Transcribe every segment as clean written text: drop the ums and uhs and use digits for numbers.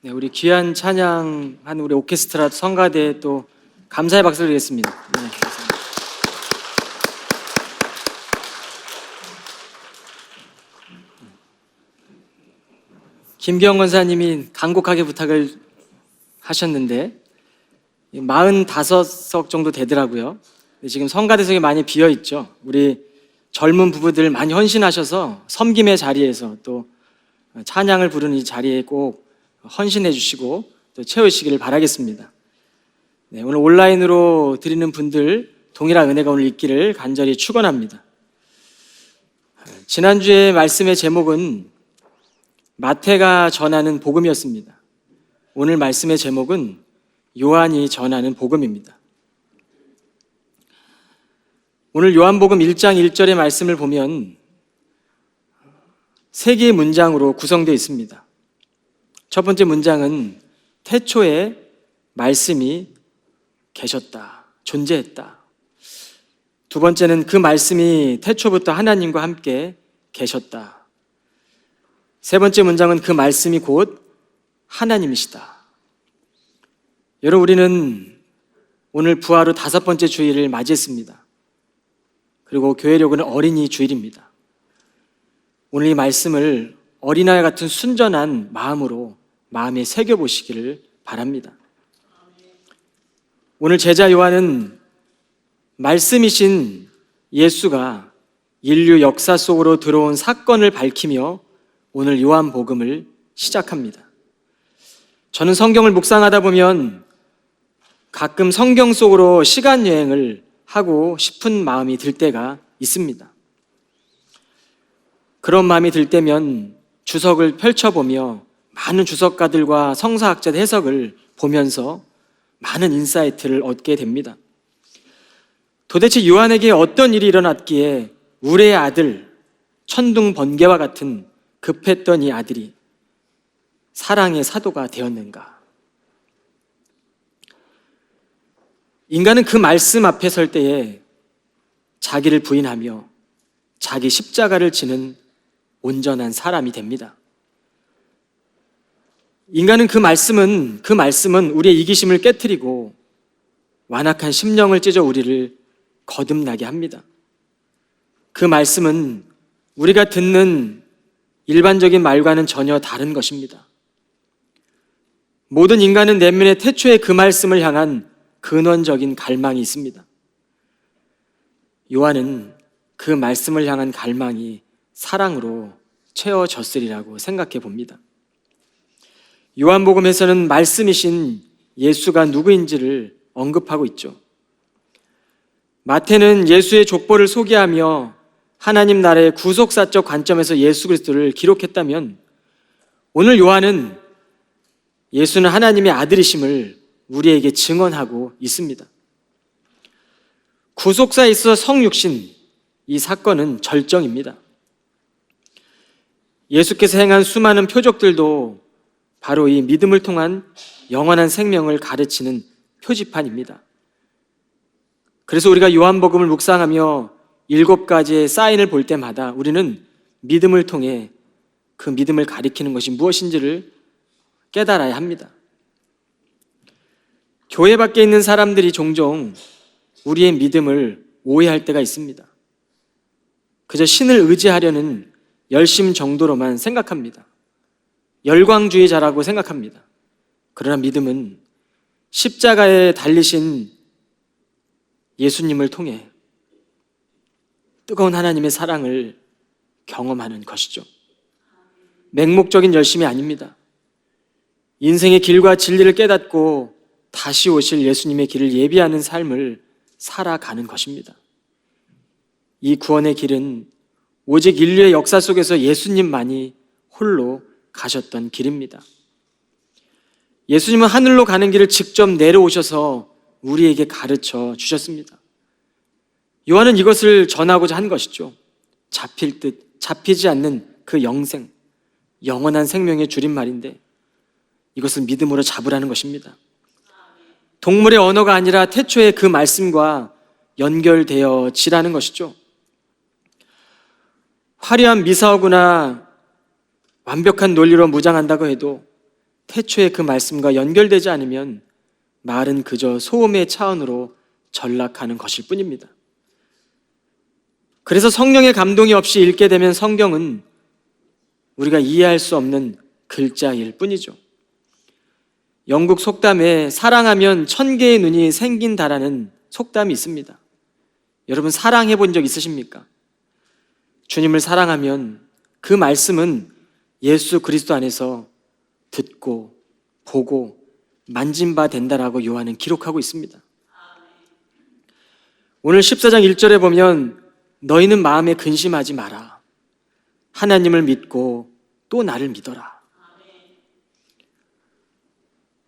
네, 우리 귀한 찬양한 우리 오케스트라 성가대에 또 감사의 박수를 드리겠습니다. 네, 감사합니다. 김기영 권사님이 간곡하게 부탁을 하셨는데 45석 정도 되더라고요. 지금 성가대석이 많이 비어 있죠. 우리 젊은 부부들 많이 헌신하셔서 섬김의 자리에서 또 찬양을 부르는 이 자리에 꼭 헌신해 주시고 또 채우시기를 바라겠습니다. 네, 오늘 온라인으로 드리는 분들 동일한 은혜가 오늘 있기를 간절히 축원합니다. 지난주에 말씀의 제목은 마태가 전하는 복음이었습니다. 오늘 말씀의 제목은 요한이 전하는 복음입니다. 오늘 요한복음 1장 1절의 말씀을 보면 3개의 문장으로 구성되어 있습니다. 첫 번째 문장은 태초에 말씀이 계셨다, 존재했다. 두 번째는 그 말씀이 태초부터 하나님과 함께 계셨다. 세 번째 문장은 그 말씀이 곧 하나님이시다. 여러분, 우리는 오늘 부활 후 5번째 주일을 맞이했습니다. 그리고 교회력은 어린이 주일입니다. 오늘 이 말씀을 어린아이 같은 순전한 마음으로 마음에 새겨보시기를 바랍니다. 오늘 제자 요한은 말씀이신 예수가 인류 역사 속으로 들어온 사건을 밝히며 오늘 요한복음을 시작합니다. 저는 성경을 묵상하다 보면 가끔 성경 속으로 시간 여행을 하고 싶은 마음이 들 때가 있습니다. 그런 마음이 들 때면 주석을 펼쳐보며 많은 주석가들과 성사학자의 해석을 보면서 많은 인사이트를 얻게 됩니다. 도대체 요한에게 어떤 일이 일어났기에 우레의 아들, 천둥 번개와 같은 급했던 이 아들이 사랑의 사도가 되었는가? 인간은 그 말씀 앞에 설 때에 자기를 부인하며 자기 십자가를 지는 온전한 사람이 됩니다. 인간은 그 말씀은 우리의 이기심을 깨트리고 완악한 심령을 찢어 우리를 거듭나게 합니다. 그 말씀은 우리가 듣는 일반적인 말과는 전혀 다른 것입니다. 모든 인간은 내면에 태초에 그 말씀을 향한 근원적인 갈망이 있습니다. 요한은 그 말씀을 향한 갈망이 사랑으로 채워졌으리라고 생각해 봅니다. 요한복음에서는 말씀이신 예수가 누구인지를 언급하고 있죠. 마태는 예수의 족보를 소개하며 하나님 나라의 구속사적 관점에서 예수 그리스도를 기록했다면 오늘 요한은 예수는 하나님의 아들이심을 우리에게 증언하고 있습니다. 구속사에 있어서 성육신, 이 사건은 절정입니다. 예수께서 행한 수많은 표적들도 바로 이 믿음을 통한 영원한 생명을 가르치는 표지판입니다. 그래서 우리가 요한복음을 묵상하며 7가지의 사인을 볼 때마다 우리는 믿음을 통해 그 믿음을 가리키는 것이 무엇인지를 깨달아야 합니다. 교회 밖에 있는 사람들이 종종 우리의 믿음을 오해할 때가 있습니다. 그저 신을 의지하려는 열심 정도로만 생각합니다. 열광주의자라고 생각합니다. 그러나 믿음은 십자가에 달리신 예수님을 통해 뜨거운 하나님의 사랑을 경험하는 것이죠. 맹목적인 열심이 아닙니다. 인생의 길과 진리를 깨닫고 다시 오실 예수님의 길을 예비하는 삶을 살아가는 것입니다. 이 구원의 길은 오직 인류의 역사 속에서 예수님만이 홀로 가셨던 길입니다. 예수님은 하늘로 가는 길을 직접 내려오셔서 우리에게 가르쳐 주셨습니다. 요한은 이것을 전하고자 한 것이죠. 잡힐 듯 잡히지 않는 그 영생, 영원한 생명의 줄임말인데 이것을 믿음으로 잡으라는 것입니다. 동물의 언어가 아니라 태초에 그 말씀과 연결되어지라는 것이죠. 화려한 미사오구나 완벽한 논리로 무장한다고 해도 태초에 그 말씀과 연결되지 않으면 말은 그저 소음의 차원으로 전락하는 것일 뿐입니다. 그래서 성령의 감동이 없이 읽게 되면 성경은 우리가 이해할 수 없는 글자일 뿐이죠. 영국 속담에 사랑하면 1000개의 눈이 생긴다라는 속담이 있습니다. 여러분 사랑해 본 적 있으십니까? 주님을 사랑하면 그 말씀은 예수 그리스도 안에서 듣고 보고 만진 바 된다라고 요한은 기록하고 있습니다. 오늘 14장 1절에 보면 너희는 마음에 근심하지 마라. 하나님을 믿고 또 나를 믿어라.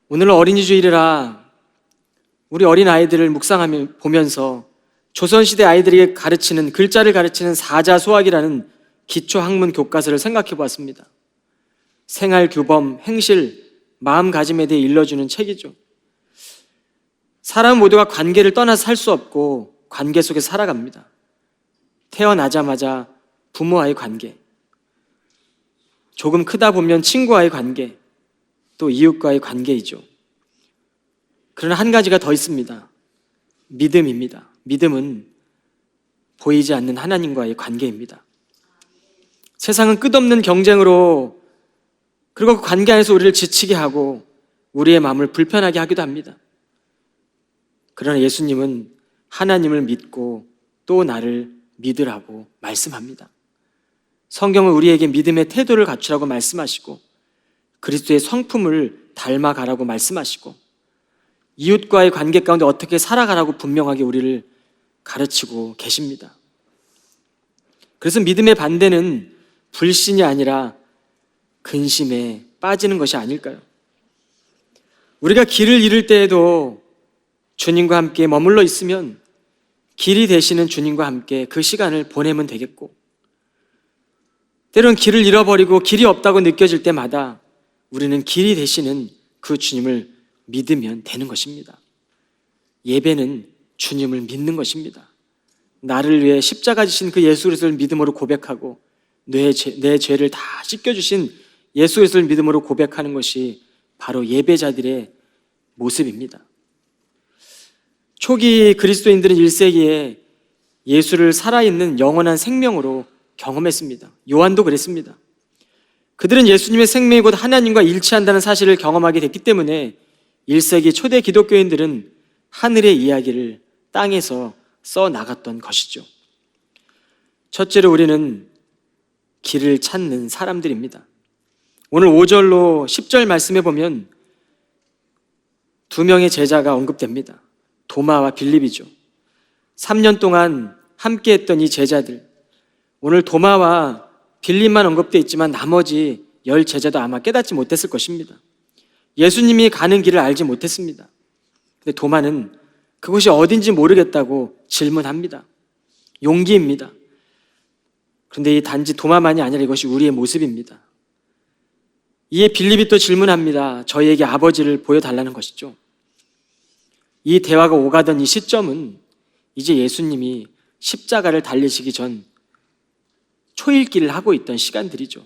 오늘 어린이 주일이라 우리 어린 아이들을 묵상하며 보면서 조선시대 아이들에게 가르치는 글자를 가르치는 사자수학이라는 기초학문 교과서를 생각해 보았습니다. 생활 규범, 행실, 마음가짐에 대해 일러주는 책이죠. 사람 모두가 관계를 떠나서 살 수 없고 관계 속에 살아갑니다. 태어나자마자 부모와의 관계, 조금 크다 보면 친구와의 관계, 또 이웃과의 관계이죠. 그러나 한 가지가 더 있습니다. 믿음입니다. 믿음은 보이지 않는 하나님과의 관계입니다. 세상은 끝없는 경쟁으로 그리고 그 관계 안에서 우리를 지치게 하고 우리의 마음을 불편하게 하기도 합니다. 그러나 예수님은 하나님을 믿고 또 나를 믿으라고 말씀합니다. 성경은 우리에게 믿음의 태도를 갖추라고 말씀하시고 그리스도의 성품을 닮아가라고 말씀하시고 이웃과의 관계 가운데 어떻게 살아가라고 분명하게 우리를 가르치고 계십니다. 그래서 믿음의 반대는 불신이 아니라 근심에 빠지는 것이 아닐까요? 우리가 길을 잃을 때에도 주님과 함께 머물러 있으면 길이 되시는 주님과 함께 그 시간을 보내면 되겠고, 때로는 길을 잃어버리고 길이 없다고 느껴질 때마다 우리는 길이 되시는 그 주님을 믿으면 되는 것입니다. 예배는 주님을 믿는 것입니다. 나를 위해 십자가 지신 그 예수 그리스도를 믿음으로 고백하고 내 죄를 다 씻겨주신 예수 그리스도를 믿음으로 고백하는 것이 바로 예배자들의 모습입니다. 초기 그리스도인들은 1세기에 예수를 살아있는 영원한 생명으로 경험했습니다. 요한도 그랬습니다. 그들은 예수님의 생명이 곧 하나님과 일치한다는 사실을 경험하게 됐기 때문에 1세기 초대 기독교인들은 하늘의 이야기를 땅에서 써나갔던 것이죠. 첫째로 우리는 길을 찾는 사람들입니다. 오늘 5절로 10절 말씀에 보면 두 명의 제자가 언급됩니다. 도마와 빌립이죠. 3년 동안 함께했던 이 제자들, 오늘 도마와 빌립만 언급되어 있지만 나머지 10 제자도 아마 깨닫지 못했을 것입니다. 예수님이 가는 길을 알지 못했습니다. 근데 도마는 그곳이 어딘지 모르겠다고 질문합니다. 용기입니다. 그런데 이 단지 도마만이 아니라 이것이 우리의 모습입니다. 이에 빌립이 또 질문합니다. 저희에게 아버지를 보여달라는 것이죠. 이 대화가 오가던 이 시점은 이제 예수님이 십자가를 달리시기 전 초일기를 하고 있던 시간들이죠.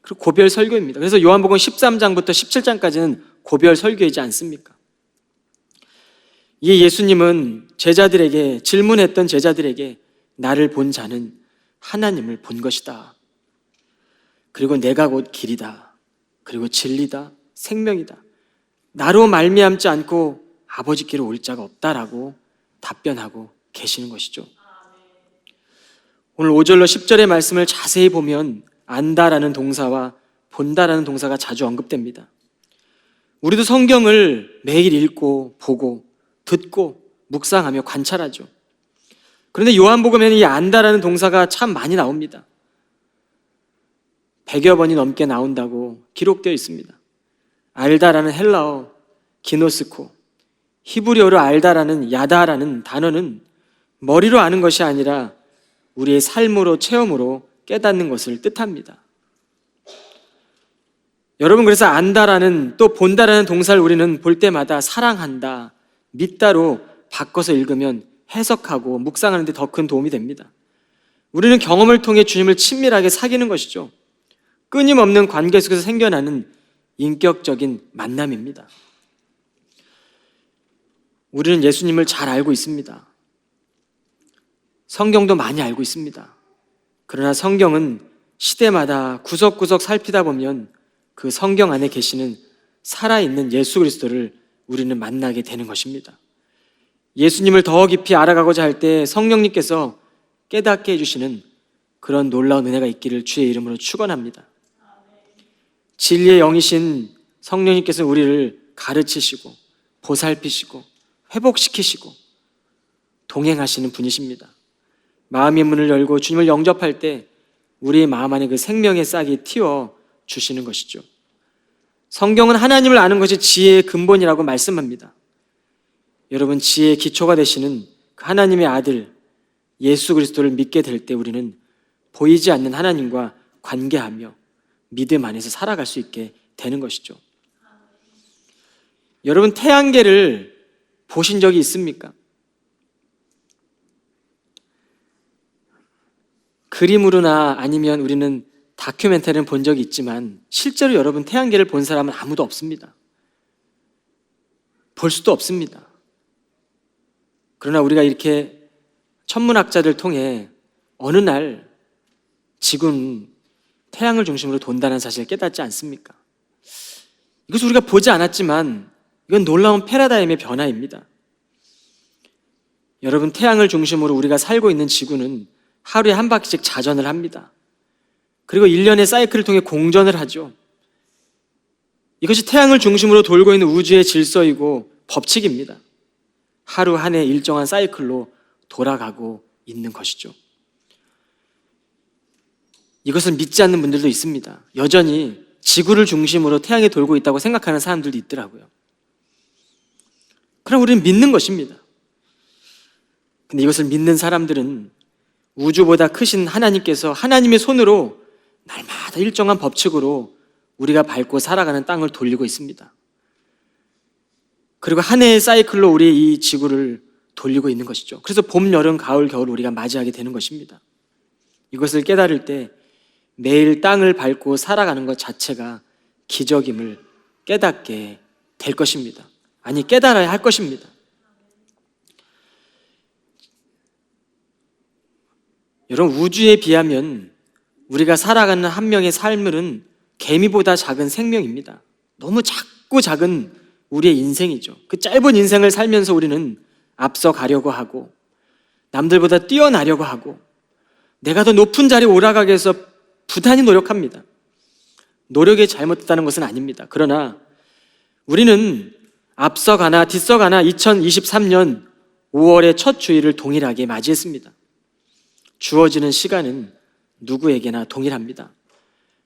그리고 고별 설교입니다. 그래서 요한복음 13장부터 17장까지는 고별 설교이지 않습니까? 이 예수님은 제자들에게, 질문했던 제자들에게 나를 본 자는 하나님을 본 것이다. 그리고 내가 곧 길이다. 그리고 진리다. 생명이다. 나로 말미암지 않고 아버지께로 올 자가 없다라고 답변하고 계시는 것이죠. 오늘 5절로 10절의 말씀을 자세히 보면 안다라는 동사와 본다라는 동사가 자주 언급됩니다. 우리도 성경을 매일 읽고 보고 듣고 묵상하며 관찰하죠. 그런데 요한복음에는 이 안다라는 동사가 참 많이 나옵니다. 100여 번이 넘게 나온다고 기록되어 있습니다. 알다라는 헬라어 기노스코, 히브리어로 알다라는 야다라는 단어는 머리로 아는 것이 아니라 우리의 삶으로 체험으로 깨닫는 것을 뜻합니다. 여러분, 그래서 안다라는 또 본다라는 동사를 우리는 볼 때마다 사랑한다, 믿다로 바꿔서 읽으면 해석하고 묵상하는 데 더 큰 도움이 됩니다. 우리는 경험을 통해 주님을 친밀하게 사귀는 것이죠. 끊임없는 관계 속에서 생겨나는 인격적인 만남입니다. 우리는 예수님을 잘 알고 있습니다. 성경도 많이 알고 있습니다. 그러나 성경은 시대마다 구석구석 살피다 보면 그 성경 안에 계시는 살아있는 예수 그리스도를 우리는 만나게 되는 것입니다. 예수님을 더 깊이 알아가고자 할 때 성령님께서 깨닫게 해주시는 그런 놀라운 은혜가 있기를 주의 이름으로 축원합니다. 진리의 영이신 성령님께서 우리를 가르치시고 보살피시고 회복시키시고 동행하시는 분이십니다. 마음의 문을 열고 주님을 영접할 때 우리의 마음 안에 그 생명의 싹이 틔워 주시는 것이죠. 성경은 하나님을 아는 것이 지혜의 근본이라고 말씀합니다. 여러분, 지혜의 기초가 되시는 그 하나님의 아들 예수 그리스도를 믿게 될 때 우리는 보이지 않는 하나님과 관계하며 믿음 안에서 살아갈 수 있게 되는 것이죠. 여러분, 태양계를 보신 적이 있습니까? 그림으로나 아니면 우리는 다큐멘터리는 본 적이 있지만 실제로 여러분 태양계를 본 사람은 아무도 없습니다. 볼 수도 없습니다. 그러나 우리가 이렇게 천문학자들 통해 어느 날 지구는 태양을 중심으로 돈다는 사실을 깨닫지 않습니까? 이것을 우리가 보지 않았지만 이건 놀라운 패러다임의 변화입니다. 여러분, 태양을 중심으로 우리가 살고 있는 지구는 하루에 한 바퀴씩 자전을 합니다. 그리고 1년의 사이클을 통해 공전을 하죠. 이것이 태양을 중심으로 돌고 있는 우주의 질서이고 법칙입니다. 하루 한 해 일정한 사이클로 돌아가고 있는 것이죠. 이것을 믿지 않는 분들도 있습니다. 여전히 지구를 중심으로 태양이 돌고 있다고 생각하는 사람들도 있더라고요. 그럼 우리는 믿는 것입니다. 근데 이것을 믿는 사람들은 우주보다 크신 하나님께서 하나님의 손으로 날마다 일정한 법칙으로 우리가 밟고 살아가는 땅을 돌리고 있습니다. 그리고 한 해의 사이클로 우리 이 지구를 돌리고 있는 것이죠. 그래서 봄, 여름, 가을, 겨울 우리가 맞이하게 되는 것입니다. 이것을 깨달을 때 매일 땅을 밟고 살아가는 것 자체가 기적임을 깨닫게 될 것입니다. 아니, 깨달아야 할 것입니다. 여러분, 우주에 비하면 우리가 살아가는 한 명의 삶은 개미보다 작은 생명입니다. 너무 작고 작은 우리의 인생이죠. 그 짧은 인생을 살면서 우리는 앞서가려고 하고 남들보다 뛰어나려고 하고 내가 더 높은 자리에 올라가기 위해서 부단히 노력합니다. 노력이 잘못됐다는 것은 아닙니다. 그러나 우리는 앞서가나 뒤서가나 2023년 5월의 첫 주일을 동일하게 맞이했습니다. 주어지는 시간은 누구에게나 동일합니다.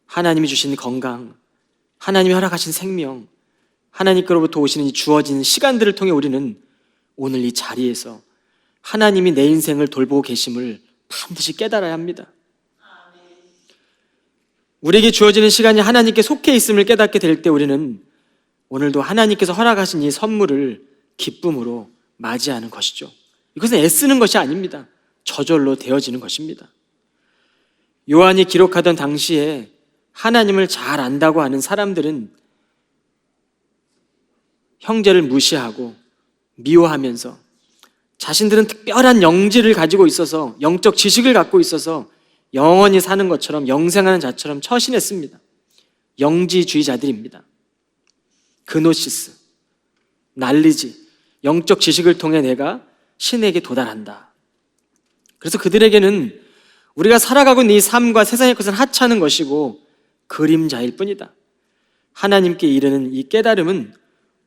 하나님이 주신 건강, 하나님이 허락하신 생명, 하나님께로부터 오시는 이 주어진 시간들을 통해 우리는 오늘 이 자리에서 하나님이 내 인생을 돌보고 계심을 반드시 깨달아야 합니다. 우리에게 주어지는 시간이 하나님께 속해 있음을 깨닫게 될 때 우리는 오늘도 하나님께서 허락하신 이 선물을 기쁨으로 맞이하는 것이죠. 이것은 애쓰는 것이 아닙니다. 저절로 되어지는 것입니다. 요한이 기록하던 당시에 하나님을 잘 안다고 하는 사람들은 형제를 무시하고 미워하면서 자신들은 특별한 영지를 가지고 있어서 영적 지식을 갖고 있어서 영원히 사는 것처럼 영생하는 자처럼 처신했습니다. 영지주의자들입니다. 그노시스, 날리지, 영적 지식을 통해 내가 신에게 도달한다. 그래서 그들에게는 우리가 살아가고 있는 이 삶과 세상의 것은 하찮은 것이고 그림자일 뿐이다. 하나님께 이르는 이 깨달음은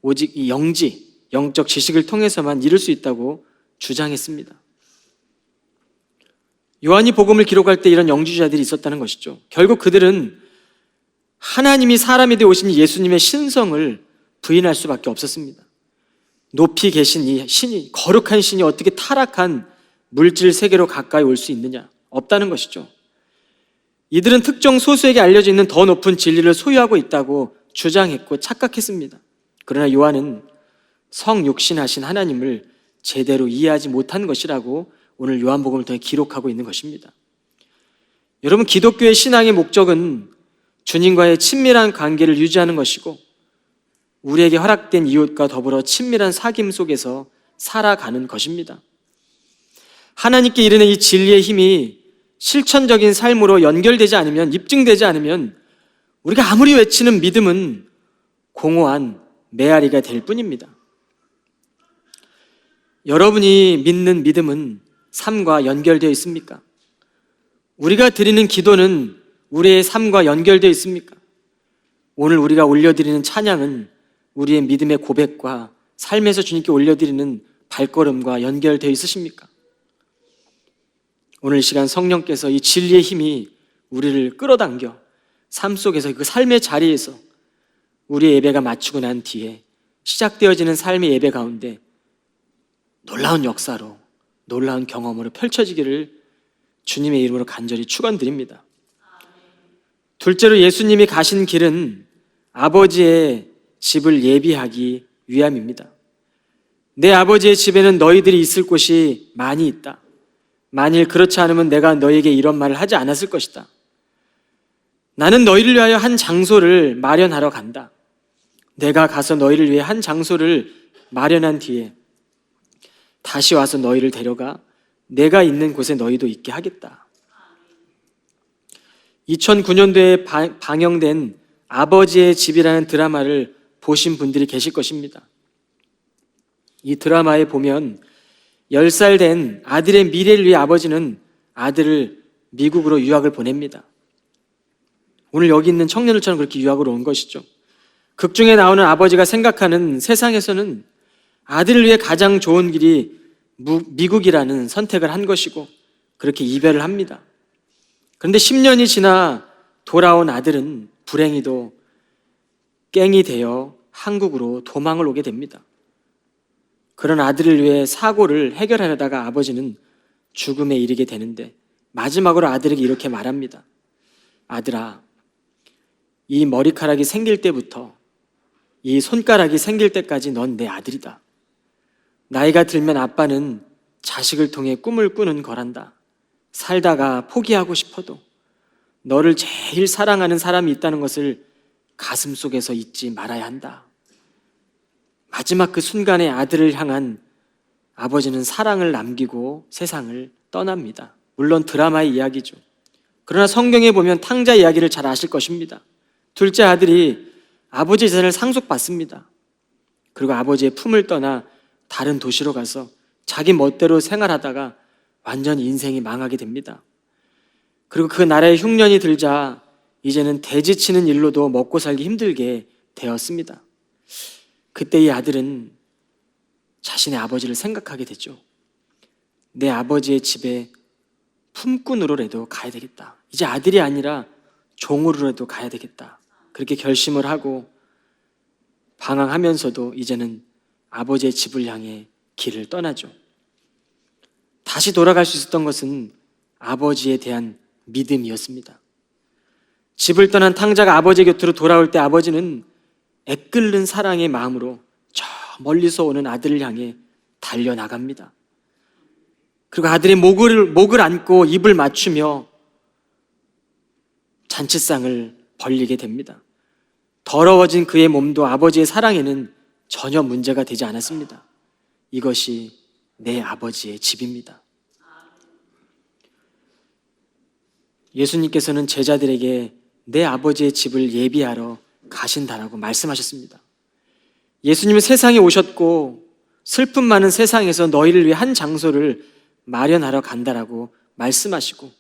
오직 이 영지, 영적 지식을 통해서만 이룰 수 있다고 주장했습니다. 요한이 복음을 기록할 때 이런 영지주의자들이 있었다는 것이죠. 결국 그들은 하나님이 사람이 되어 오신 예수님의 신성을 부인할 수밖에 없었습니다. 높이 계신 이 신이, 거룩한 신이 어떻게 타락한 물질 세계로 가까이 올 수 있느냐? 없다는 것이죠. 이들은 특정 소수에게 알려져 있는 더 높은 진리를 소유하고 있다고 주장했고 착각했습니다. 그러나 요한은 성육신하신 하나님을 제대로 이해하지 못한 것이라고 오늘 요한복음을 통해 기록하고 있는 것입니다. 여러분, 기독교의 신앙의 목적은 주님과의 친밀한 관계를 유지하는 것이고 우리에게 허락된 이웃과 더불어 친밀한 사귐 속에서 살아가는 것입니다. 하나님께 이르는 이 진리의 힘이 실천적인 삶으로 연결되지 않으면, 입증되지 않으면 우리가 아무리 외치는 믿음은 공허한 메아리가 될 뿐입니다. 여러분이 믿는 믿음은 삶과 연결되어 있습니까? 우리가 드리는 기도는 우리의 삶과 연결되어 있습니까? 오늘 우리가 올려드리는 찬양은 우리의 믿음의 고백과 삶에서 주님께 올려드리는 발걸음과 연결되어 있으십니까? 오늘 이 시간 성령께서 이 진리의 힘이 우리를 끌어당겨 삶 속에서 그 삶의 자리에서 우리의 예배가 마치고 난 뒤에 시작되어지는 삶의 예배 가운데 놀라운 역사로, 놀라운 경험으로 펼쳐지기를 주님의 이름으로 간절히 축원드립니다. 둘째로 예수님이 가신 길은 아버지의 집을 예비하기 위함입니다. 내 아버지의 집에는 너희들이 있을 곳이 많이 있다. 만일 그렇지 않으면 내가 너희에게 이런 말을 하지 않았을 것이다. 나는 너희를 위하여 한 장소를 마련하러 간다. 내가 가서 너희를 위해 한 장소를 마련한 뒤에 다시 와서 너희를 데려가 내가 있는 곳에 너희도 있게 하겠다. 2009년도에 방영된 아버지의 집이라는 드라마를 보신 분들이 계실 것입니다. 이 드라마에 보면 10살 된 아들의 미래를 위해 아버지는 아들을 미국으로 유학을 보냅니다. 오늘 여기 있는 청년들처럼 그렇게 유학으로 온 것이죠. 극 중에 나오는 아버지가 생각하는 세상에서는 아들을 위해 가장 좋은 길이 미국이라는 선택을 한 것이고 그렇게 이별을 합니다. 그런데 10년이 지나 돌아온 아들은 불행히도 깽이 되어 한국으로 도망을 오게 됩니다. 그런 아들을 위해 사고를 해결하려다가 아버지는 죽음에 이르게 되는데 마지막으로 아들에게 이렇게 말합니다. 아들아, 이 머리카락이 생길 때부터 이 손가락이 생길 때까지 넌 내 아들이다. 나이가 들면 아빠는 자식을 통해 꿈을 꾸는 거란다. 살다가 포기하고 싶어도 너를 제일 사랑하는 사람이 있다는 것을 가슴속에서 잊지 말아야 한다. 마지막 그 순간에 아들을 향한 아버지는 사랑을 남기고 세상을 떠납니다. 물론 드라마의 이야기죠. 그러나 성경에 보면 탕자 이야기를 잘 아실 것입니다. 둘째 아들이 아버지의 재산을 상속받습니다. 그리고 아버지의 품을 떠나 다른 도시로 가서 자기 멋대로 생활하다가 완전히 인생이 망하게 됩니다. 그리고 그 나라에 흉년이 들자 이제는 대지치는 일로도 먹고 살기 힘들게 되었습니다. 그때 이 아들은 자신의 아버지를 생각하게 되죠. 내 아버지의 집에 품꾼으로라도 가야 되겠다. 이제 아들이 아니라 종으로라도 가야 되겠다. 그렇게 결심을 하고 방황하면서도 이제는 아버지의 집을 향해 길을 떠나죠. 다시 돌아갈 수 있었던 것은 아버지에 대한 믿음이었습니다. 집을 떠난 탕자가 아버지 곁으로 돌아올 때 아버지는 애끓는 사랑의 마음으로 저 멀리서 오는 아들을 향해 달려나갑니다. 그리고 아들의 목을 안고 입을 맞추며 잔치상을 벌리게 됩니다. 더러워진 그의 몸도 아버지의 사랑에는 전혀 문제가 되지 않았습니다. 이것이 내 아버지의 집입니다. 예수님께서는 제자들에게 내 아버지의 집을 예비하러 가신다라고 말씀하셨습니다. 예수님은 세상에 오셨고 슬픔 많은 세상에서 너희를 위해 한 장소를 마련하러 간다라고 말씀하시고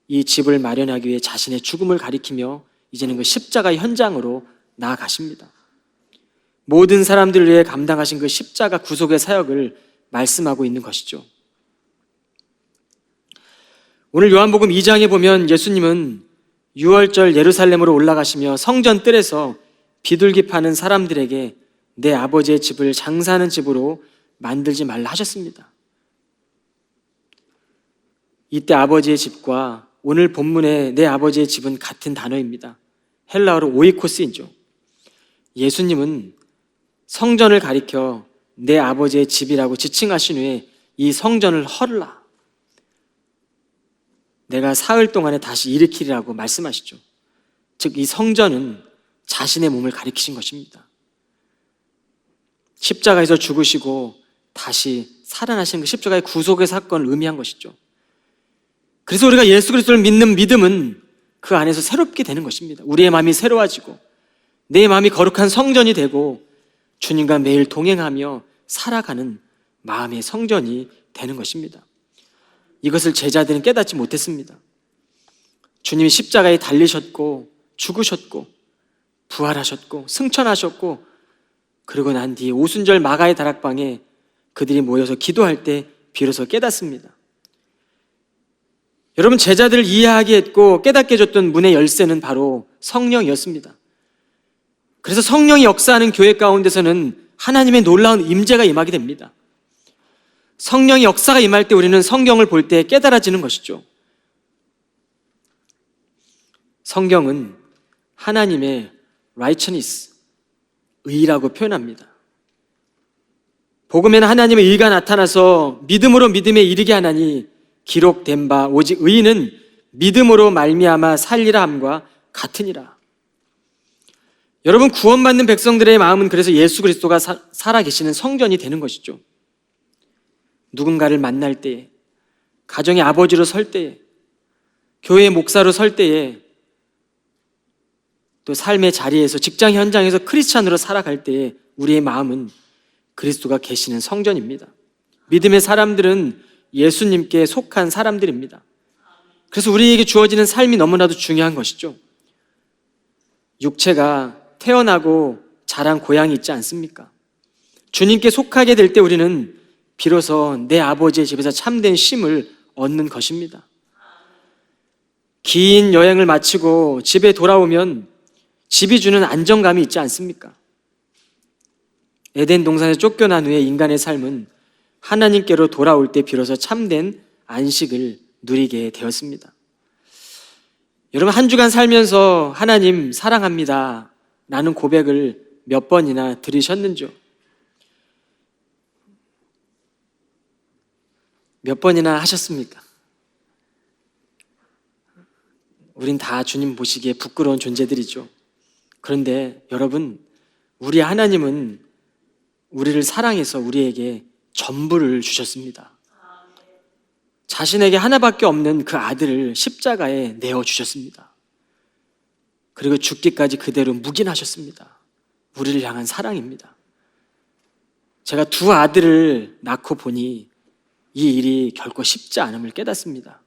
이 집을 마련하기 위해 자신의 죽음을 가리키며 이제는 그 십자가 현장으로 나아가십니다. 모든 사람들을 위해 감당하신 그 십자가 구속의 사역을 말씀하고 있는 것이죠. 오늘 요한복음 2장에 보면 예수님은 6월절 예루살렘으로 올라가시며 성전 뜰에서 비둘기 파는 사람들에게 내 아버지의 집을 장사하는 집으로 만들지 말라 하셨습니다. 이때 아버지의 집과 오늘 본문의 내 아버지의 집은 같은 단어입니다. 헬라어로 오이코스이죠. 예수님은 성전을 가리켜 내 아버지의 집이라고 지칭하신 후에 이 성전을 헐라. 내가 사흘 동안에 다시 일으키리라고 말씀하시죠. 즉 이 성전은 자신의 몸을 가리키신 것입니다. 십자가에서 죽으시고 다시 살아나신 그 십자가의 구속의 사건을 의미한 것이죠. 그래서 우리가 예수 그리스도를 믿는 믿음은 그 안에서 새롭게 되는 것입니다. 우리의 마음이 새로워지고 내 마음이 거룩한 성전이 되고 주님과 매일 동행하며 살아가는 마음의 성전이 되는 것입니다. 이것을 제자들은 깨닫지 못했습니다. 주님이 십자가에 달리셨고 죽으셨고 부활하셨고 승천하셨고 그리고 난 뒤에 오순절 마가의 다락방에 그들이 모여서 기도할 때 비로소 깨닫습니다. 여러분, 제자들을 이해하게 했고 깨닫게 해줬던 문의 열쇠는 바로 성령이었습니다. 그래서 성령이 역사하는 교회 가운데서는 하나님의 놀라운 임재가 임하게 됩니다. 성령의 역사가 임할 때 우리는 성경을 볼 때 깨달아지는 것이죠. 성경은 하나님의 righteousness, 의라고 표현합니다. 복음에는 하나님의 의가 나타나서 믿음으로 믿음에 이르게 하나니 기록된 바 오직 의인은 믿음으로 말미암아 살리라 함과 같으니라. 여러분, 구원받는 백성들의 마음은 그래서 예수 그리스도가 살아계시는 성전이 되는 것이죠. 누군가를 만날 때에, 가정의 아버지로 설 때에, 교회의 목사로 설 때에, 또 삶의 자리에서 직장 현장에서 크리스찬으로 살아갈 때에 우리의 마음은 그리스도가 계시는 성전입니다. 믿음의 사람들은 예수님께 속한 사람들입니다. 그래서 우리에게 주어지는 삶이 너무나도 중요한 것이죠. 육체가 태어나고 자란 고향이 있지 않습니까? 주님께 속하게 될 때 우리는 비로소 내 아버지의 집에서 참된 쉼을 얻는 것입니다. 긴 여행을 마치고 집에 돌아오면 집이 주는 안정감이 있지 않습니까? 에덴 동산에 쫓겨난 후에 인간의 삶은 하나님께로 돌아올 때 비로소 참된 안식을 누리게 되었습니다. 여러분, 한 주간 살면서 하나님 사랑합니다 라는 고백을 몇 번이나 들으셨는지요? 몇 번이나 하셨습니까? 우린 다 주님 보시기에 부끄러운 존재들이죠. 그런데 여러분, 우리 하나님은 우리를 사랑해서 우리에게 전부를 주셨습니다. 자신에게 하나밖에 없는 그 아들을 십자가에 내어주셨습니다. 그리고 죽기까지 그대로 묵인하셨습니다. 우리를 향한 사랑입니다. 제가 두 아들을 낳고 보니 이 일이 결코 쉽지 않음을 깨닫습니다.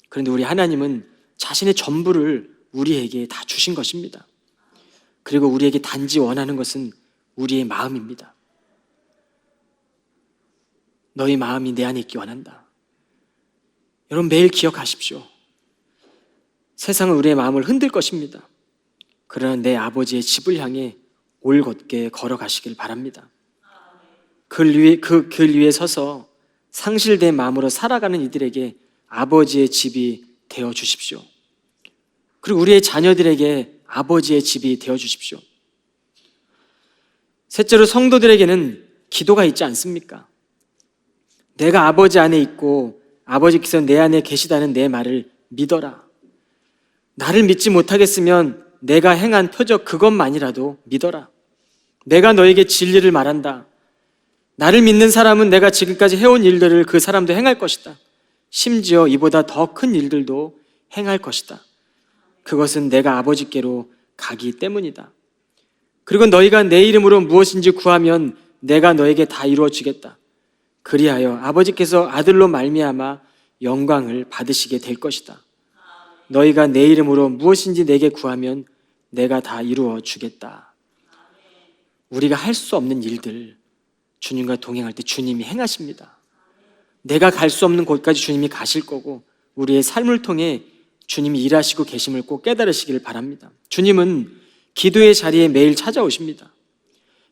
그런데 우리 하나님은 자신의 전부를 우리에게 다 주신 것입니다. 그리고 우리에게 단지 원하는 것은 우리의 마음입니다. 너희 마음이 내 안에 있기 원한다. 여러분, 매일 기억하십시오. 세상은 우리의 마음을 흔들 것입니다. 그러나 내 아버지의 집을 향해 올곧게 걸어가시길 바랍니다. 그 길 위에 서서 상실된 마음으로 살아가는 이들에게 아버지의 집이 되어 주십시오. 그리고 우리의 자녀들에게 아버지의 집이 되어 주십시오. 셋째로, 성도들에게는 기도가 있지 않습니까? 내가 아버지 안에 있고 아버지께서 내 안에 계시다는 내 말을 믿어라. 나를 믿지 못하겠으면 내가 행한 표적 그것만이라도 믿어라. 내가 너에게 진리를 말한다. 나를 믿는 사람은 내가 지금까지 해온 일들을 그 사람도 행할 것이다. 심지어 이보다 더 큰 일들도 행할 것이다. 그것은 내가 아버지께로 가기 때문이다. 그리고 너희가 내 이름으로 무엇인지 구하면 내가 너에게 다 이루어 주겠다. 그리하여 아버지께서 아들로 말미암아 영광을 받으시게 될 것이다. 너희가 내 이름으로 무엇인지 내게 구하면 내가 다 이루어 주겠다. 우리가 할 수 없는 일들, 주님과 동행할 때 주님이 행하십니다. 내가 갈 수 없는 곳까지 주님이 가실 거고 우리의 삶을 통해 주님이 일하시고 계심을 꼭 깨달으시기를 바랍니다. 주님은 기도의 자리에 매일 찾아오십니다.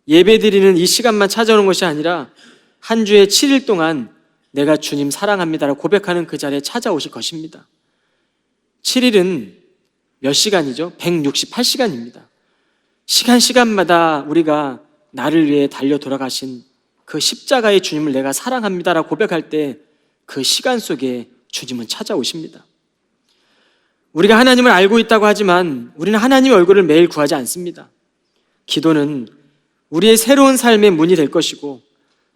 예배드리는 이 시간만 찾아오는 것이 아니라 한 주에 7일 동안 내가 주님 사랑합니다라고 고백하는 그 자리에 찾아오실 것입니다. 7일은 몇 시간이죠? 168시간입니다. 시간마다 우리가 나를 위해 달려 돌아가신 그 십자가의 주님을 내가 사랑합니다라고 고백할 때 그 시간 속에 주님은 찾아오십니다. 우리가 하나님을 알고 있다고 하지만 우리는 하나님의 얼굴을 매일 구하지 않습니다. 기도는 우리의 새로운 삶의 문이 될 것이고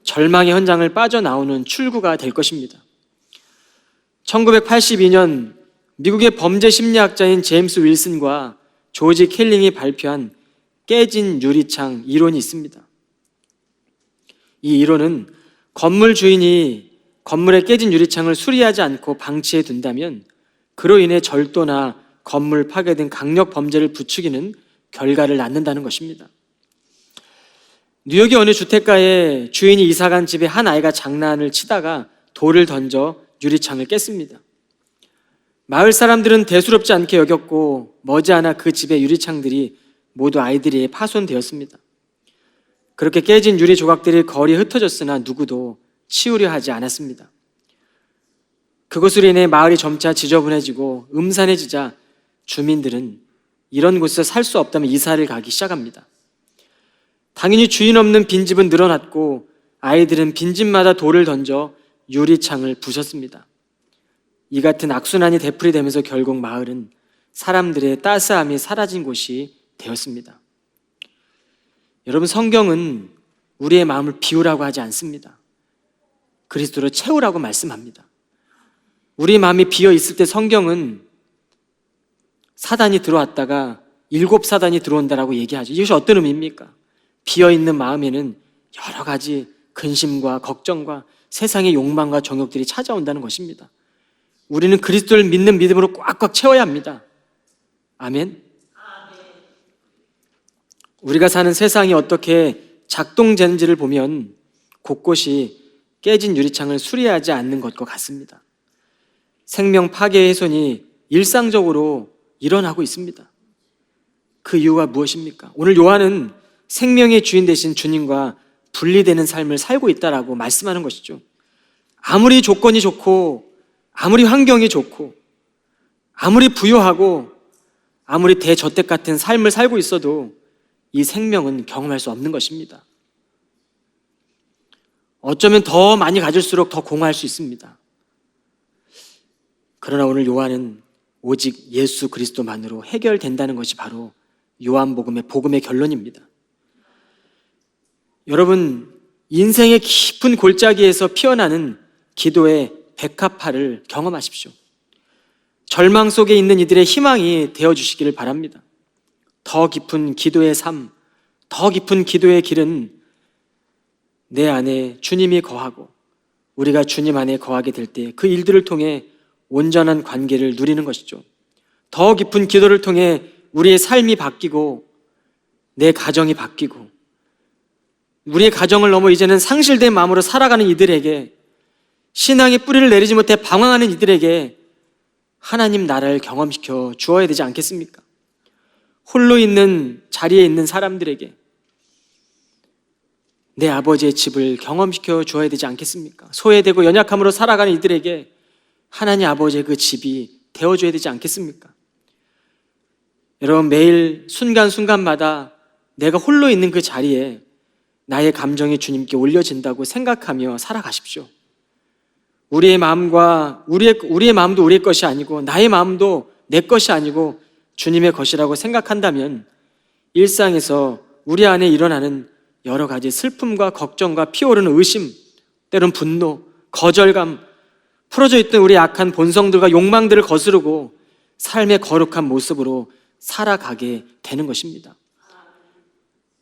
절망의 현장을 빠져나오는 출구가 될 것입니다. 1982년 미국의 범죄 심리학자인 제임스 윌슨과 조지 켈링이 발표한 깨진 유리창 이론이 있습니다. 이 이론은 건물 주인이 건물에 깨진 유리창을 수리하지 않고 방치해 둔다면 그로 인해 절도나 건물 파괴 등 강력 범죄를 부추기는 결과를 낳는다는 것입니다. 뉴욕의 어느 주택가에 주인이 이사간 집에 한 아이가 장난을 치다가 돌을 던져 유리창을 깼습니다. 마을 사람들은 대수롭지 않게 여겼고 머지않아 그 집의 유리창들이 모두 아이들에 의해 파손되었습니다. 그렇게 깨진 유리 조각들이 거리에 흩어졌으나 누구도 치우려 하지 않았습니다. 그것으로 인해 마을이 점차 지저분해지고 음산해지자 주민들은 이런 곳에서 살 수 없다면 이사를 가기 시작합니다. 당연히 주인 없는 빈집은 늘어났고 아이들은 빈집마다 돌을 던져 유리창을 부쉈습니다. 이 같은 악순환이 되풀이되면서 결국 마을은 사람들의 따스함이 사라진 곳이 되었습니다. 여러분, 성경은 우리의 마음을 비우라고 하지 않습니다. 그리스도로 채우라고 말씀합니다. 우리 마음이 비어 있을 때 성경은 사단이 들어왔다가 7사단이 들어온다라고 얘기하죠. 이것이 어떤 의미입니까? 비어있는 마음에는 여러 가지 근심과 걱정과 세상의 욕망과 정욕들이 찾아온다는 것입니다. 우리는 그리스도를 믿는 믿음으로 꽉꽉 채워야 합니다. 아멘. 우리가 사는 세상이 어떻게 작동되는지를 보면 곳곳이 깨진 유리창을 수리하지 않는 것과 같습니다. 생명 파괴 훼손이 일상적으로 일어나고 있습니다. 그 이유가 무엇입니까? 오늘 요한은 생명의 주인 되신 주님과 분리되는 삶을 살고 있다라고 말씀하는 것이죠. 아무리 조건이 좋고 아무리 환경이 좋고 아무리 부유하고 아무리 대저택 같은 삶을 살고 있어도 이 생명은 경험할 수 없는 것입니다. 어쩌면 더 많이 가질수록 더 공허할 수 있습니다. 그러나 오늘 요한은 오직 예수 그리스도만으로 해결된다는 것이 바로 요한복음의 복음의 결론입니다. 여러분, 인생의 깊은 골짜기에서 피어나는 기도의 백합화를 경험하십시오. 절망 속에 있는 이들의 희망이 되어주시기를 바랍니다. 더 깊은 기도의 삶, 더 깊은 기도의 길은 내 안에 주님이 거하고 우리가 주님 안에 거하게 될 때 그 일들을 통해 온전한 관계를 누리는 것이죠. 더 깊은 기도를 통해 우리의 삶이 바뀌고 내 가정이 바뀌고 우리의 가정을 넘어 이제는 상실된 마음으로 살아가는 이들에게, 신앙의 뿌리를 내리지 못해 방황하는 이들에게 하나님 나라를 경험시켜 주어야 되지 않겠습니까? 홀로 있는 자리에 있는 사람들에게 내 아버지의 집을 경험시켜 주어야 되지 않겠습니까? 소외되고 연약함으로 살아가는 이들에게 하나님 아버지의 그 집이 되어줘야 되지 않겠습니까? 여러분, 매일 순간순간마다 내가 홀로 있는 그 자리에 나의 감정이 주님께 올려진다고 생각하며 살아가십시오. 우리의 마음과 우리의 마음도 우리의 것이 아니고 나의 마음도 내 것이 아니고 주님의 것이라고 생각한다면 일상에서 우리 안에 일어나는 여러 가지 슬픔과 걱정과 피어오르는 의심, 때론 분노, 거절감, 풀어져 있던 우리 악한 본성들과 욕망들을 거스르고 삶의 거룩한 모습으로 살아가게 되는 것입니다.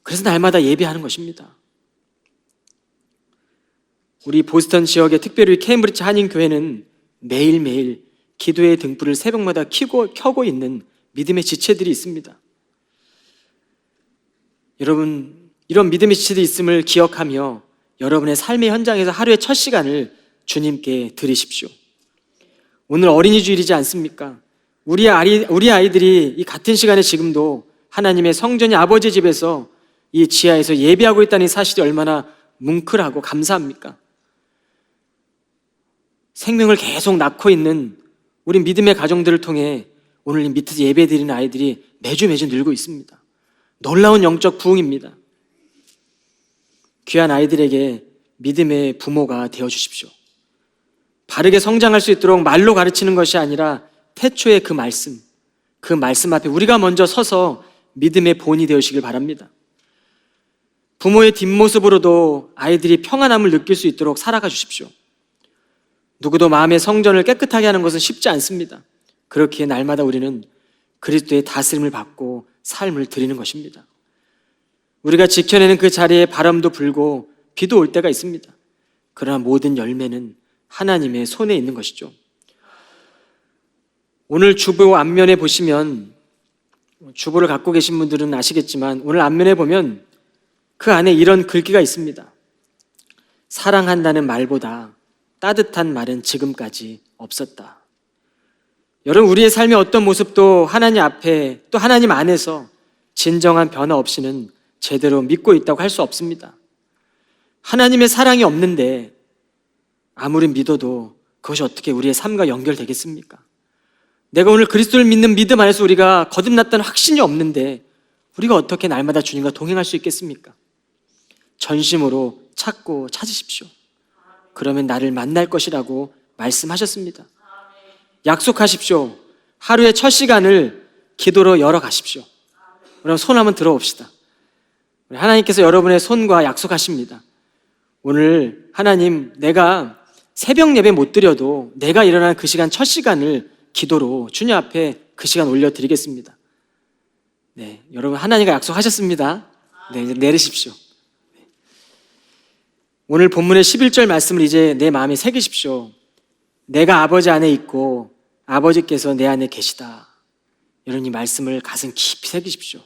그래서 날마다 예배하는 것입니다. 우리 보스턴 지역의 특별히 케임브리지 한인교회는 매일매일 기도의 등불을 새벽마다 켜고 있는 믿음의 지체들이 있습니다. 여러분, 이런 믿음의 지체들이 있음을 기억하며 여러분의 삶의 현장에서 하루의 첫 시간을 주님께 드리십시오. 오늘 어린이 주일이지 않습니까? 우리 아이들이 이 같은 시간에 지금도 하나님의 성전이 아버지 집에서 이 지하에서 예배하고 있다는 사실이 얼마나 뭉클하고 감사합니까? 생명을 계속 낳고 있는 우리 믿음의 가정들을 통해 오늘 이 밑에서 예배드리는 아이들이 매주 늘고 있습니다. 놀라운 영적 부흥입니다. 귀한 아이들에게 믿음의 부모가 되어주십시오. 바르게 성장할 수 있도록 말로 가르치는 것이 아니라 태초의 그 말씀 앞에 우리가 먼저 서서 믿음의 본이 되시길 바랍니다. 부모의 뒷모습으로도 아이들이 평안함을 느낄 수 있도록 살아가 주십시오. 누구도 마음의 성전을 깨끗하게 하는 것은 쉽지 않습니다. 그렇기에 날마다 우리는 그리스도의 다스림을 받고 삶을 드리는 것입니다. 우리가 지켜내는 그 자리에 바람도 불고 비도 올 때가 있습니다. 그러나 모든 열매는 하나님의 손에 있는 것이죠. 오늘 주보 앞면에 보시면, 주보를 갖고 계신 분들은 아시겠지만 오늘 앞면에 보면 그 안에 이런 글귀가 있습니다. 사랑한다는 말보다 따뜻한 말은 지금까지 없었다. 여러분, 우리의 삶의 어떤 모습도 하나님 앞에 또 하나님 안에서 진정한 변화 없이는 제대로 믿고 있다고 할 수 없습니다. 하나님의 사랑이 없는데 아무리 믿어도 그것이 어떻게 우리의 삶과 연결되겠습니까? 내가 오늘 그리스도를 믿는 믿음 안에서 우리가 거듭났다는 확신이 없는데 우리가 어떻게 날마다 주님과 동행할 수 있겠습니까? 전심으로 찾고 찾으십시오. 그러면 나를 만날 것이라고 말씀하셨습니다. 약속하십시오. 하루의 첫 시간을 기도로 열어가십시오. 그럼 손 한번 들어봅시다. 하나님께서 여러분의 손과 약속하십니다. 오늘 하나님, 내가 새벽 예배 못 드려도 내가 일어난 그 시간, 첫 시간을 기도로 주님 앞에 그 시간 올려드리겠습니다. 네, 여러분, 하나님과 약속하셨습니다. 네, 이제 내리십시오. 오늘 본문의 11절 말씀을 이제 내 마음에 새기십시오. 내가 아버지 안에 있고 아버지께서 내 안에 계시다. 여러분, 이 말씀을 가슴 깊이 새기십시오.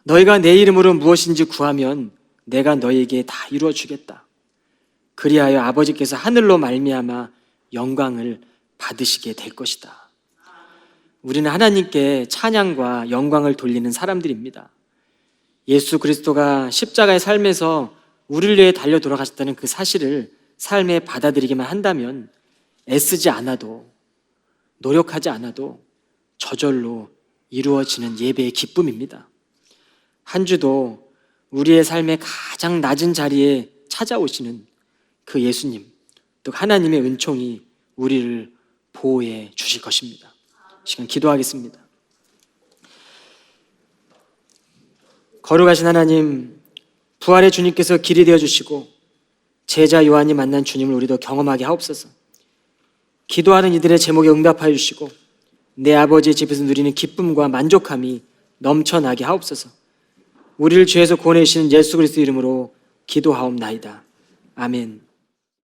너희가 내 이름으로 무엇인지 구하면 내가 너희에게 다 이루어 주겠다. 그리하여 아버지께서 하늘로 말미암아 영광을 받으시게 될 것이다. 우리는 하나님께 찬양과 영광을 돌리는 사람들입니다. 예수 그리스도가 십자가의 삶에서 우리를 위해 달려 돌아가셨다는 그 사실을 삶에 받아들이기만 한다면 애쓰지 않아도, 노력하지 않아도 저절로 이루어지는 예배의 기쁨입니다. 한 주도 우리의 삶의 가장 낮은 자리에 찾아오시는 그 예수님, 또 하나님의 은총이 우리를 보호해 주실 것입니다. 시간 기도하겠습니다. 거룩하신 하나님, 부활의 주님께서 길이 되어주시고 제자 요한이 만난 주님을 우리도 경험하게 하옵소서. 기도하는 이들의 제목에 응답하여 주시고 내 아버지의 집에서 누리는 기쁨과 만족함이 넘쳐나게 하옵소서. 우리를 죄에서 구원해 주시는 예수 그리스도 이름으로 기도하옵나이다. 아멘.